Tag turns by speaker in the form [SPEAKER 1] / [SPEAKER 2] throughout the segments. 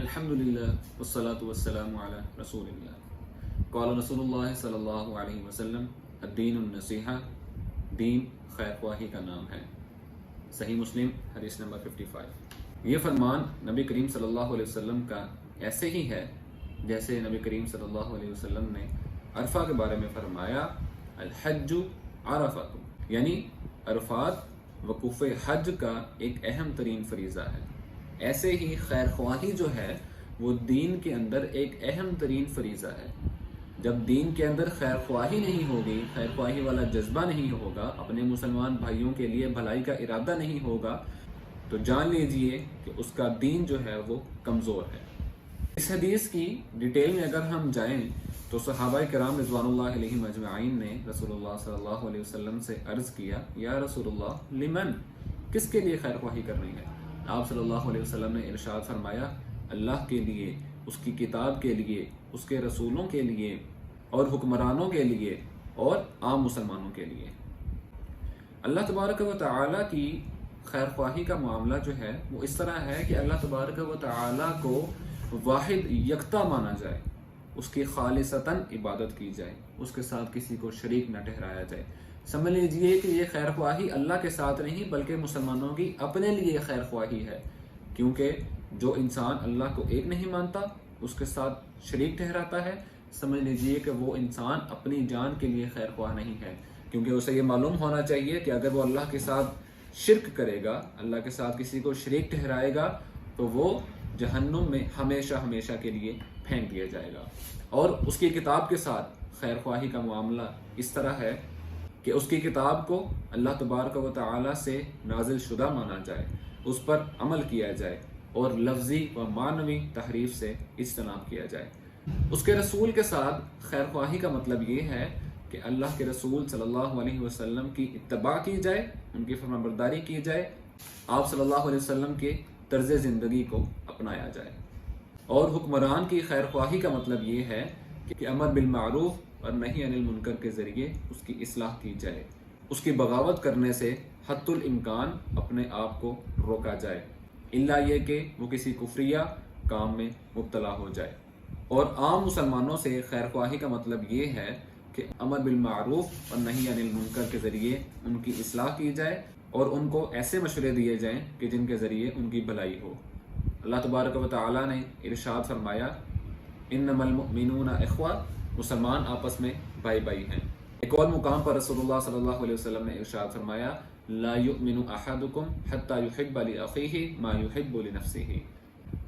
[SPEAKER 1] الحمدللہ والصلاة والسلام علی رسول اللہ قال رسول اللہ صلی اللہ علیہ وسلم الدین النصیحہ، دین خیر خواہی کا نام ہے۔ صحیح مسلم حدیث نمبر 55۔ یہ فرمان نبی کریم صلی اللہ علیہ وسلم کا ایسے ہی ہے جیسے نبی کریم صلی اللہ علیہ وسلم نے عرفہ کے بارے میں فرمایا الحج عرفۃ، یعنی عرفات وقوف حج کا ایک اہم ترین فریضہ ہے۔ ایسے ہی خیر خواہی جو ہے وہ دین کے اندر ایک اہم ترین فریضہ ہے۔ جب دین کے اندر خیر خواہی نہیں ہوگی، خیر خواہی والا جذبہ نہیں ہوگا، اپنے مسلمان بھائیوں کے لیے بھلائی کا ارادہ نہیں ہوگا، تو جان لیجئے کہ اس کا دین جو ہے وہ کمزور ہے۔ اس حدیث کی ڈیٹیل میں اگر ہم جائیں تو صحابہ کرام رضوان اللہ علیہم اجمعین نے رسول اللہ صلی اللہ علیہ وسلم سے عرض کیا، یا رسول اللہ لمن، کس کے لیے خیر خواہی کرنی ہے؟ آپ صلی اللہ علیہ وسلم نے ارشاد فرمایا، اللہ کے لیے، اس کی کتاب کے لیے، اس کے رسولوں کے لیے اور حکمرانوں کے لیے اور عام مسلمانوں کے لیے۔ اللہ تبارک و تعالیٰ کی خیر خواہی کا معاملہ جو ہے وہ اس طرح ہے کہ اللہ تبارک و تعالیٰ کو واحد یکتا مانا جائے، اس کی خالصتاً عبادت کی جائے، اس کے ساتھ کسی کو شریک نہ ٹھہرایا جائے۔ سمجھ لیجئے کہ یہ خیر خواہی اللہ کے ساتھ نہیں بلکہ مسلمانوں کی اپنے لیے خیر خواہی ہے، کیونکہ جو انسان اللہ کو ایک نہیں مانتا، اس کے ساتھ شریک ٹھہراتا ہے، سمجھ لیجئے کہ وہ انسان اپنی جان کے لیے خیر خواہ نہیں ہے، کیونکہ اسے یہ معلوم ہونا چاہیے کہ اگر وہ اللہ کے ساتھ شرک کرے گا، اللہ کے ساتھ کسی کو شریک ٹھہرائے گا، تو وہ جہنم میں ہمیشہ ہمیشہ کے لیے پھینک دیا جائے گا۔ اور اس کی کتاب کے ساتھ خیر خواہی کا معاملہ اس طرح ہے کہ اس کی کتاب کو اللہ تبارک و تعالیٰ سے نازل شدہ مانا جائے، اس پر عمل کیا جائے اور لفظی و معنوی تحریف سے اجتناب کیا جائے۔ اس کے رسول کے ساتھ خیر خواہی کا مطلب یہ ہے کہ اللہ کے رسول صلی اللہ علیہ وسلم کی اتباع کی جائے، ان کی فرمانبرداری کی جائے، آپ صلی اللہ علیہ وسلم کے طرز زندگی کو اپنایا جائے۔ اور حکمران کی خیر خواہی کا مطلب یہ ہے کہ امر بالمعروف اور نہی عن المنکر کے ذریعے اس کی اصلاح کی جائے، اس کی بغاوت کرنے سے حتی الامکان اپنے آپ کو روکا جائے، الا یہ کہ وہ کسی کفریہ کام میں مبتلا ہو جائے۔ اور عام مسلمانوں سے خیر خواہی کا مطلب یہ ہے کہ امر بالمعروف اور نہی عن المنکر کے ذریعے ان کی اصلاح کی جائے اور ان کو ایسے مشورے دیے جائیں کہ جن کے ذریعے ان کی بھلائی ہو۔ اللہ تبارک و تعالیٰ نے ارشاد فرمایا، انما المؤمنون اخوہ، مسلمان آپس میں بھائی بھائی ہیں۔ ایک اور مقام پر رسول اللہ صلی اللہ علیہ وسلم نے ارشاد فرمایا، لا یؤمن احدکم حتی یحب لاخیہ ما یحب لنفسہ،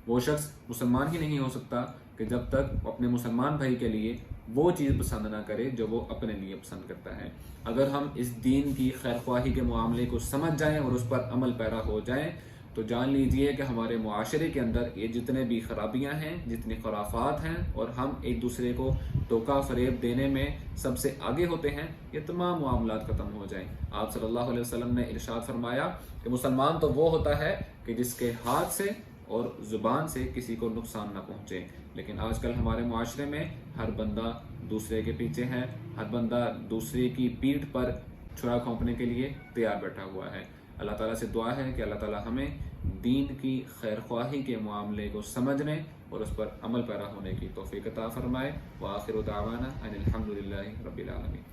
[SPEAKER 1] وہ شخص مسلمان ہی نہیں ہو سکتا کہ جب تک وہ اپنے مسلمان بھائی کے لیے وہ چیز پسند نہ کرے جو وہ اپنے لیے پسند کرتا ہے۔ اگر ہم اس دین کی خیر خواہی کے معاملے کو سمجھ جائیں اور اس پر عمل پیرا ہو جائیں تو جان لیجئے کہ ہمارے معاشرے کے اندر یہ جتنے بھی خرابیاں ہیں، جتنی خرافات ہیں اور ہم ایک دوسرے کو دھوکہ فریب دینے میں سب سے آگے ہوتے ہیں، یہ تمام معاملات ختم ہو جائیں۔ آپ صلی اللہ علیہ وسلم نے ارشاد فرمایا کہ مسلمان تو وہ ہوتا ہے کہ جس کے ہاتھ سے اور زبان سے کسی کو نقصان نہ پہنچے، لیکن آج کل ہمارے معاشرے میں ہر بندہ دوسرے کے پیچھے ہے، ہر بندہ دوسرے کی پیٹھ پر چھرا کھونپنے کے لیے تیار بیٹھا ہوا ہے۔ اللہ تعالیٰ سے دعا ہے کہ اللہ تعالیٰ ہمیں دین کی خیر خواہی کے معاملے کو سمجھنے اور اس پر عمل پیرا ہونے کی توفیق عطا فرمائے۔ وآخر دعوانا ان الحمد للہ رب العالمین۔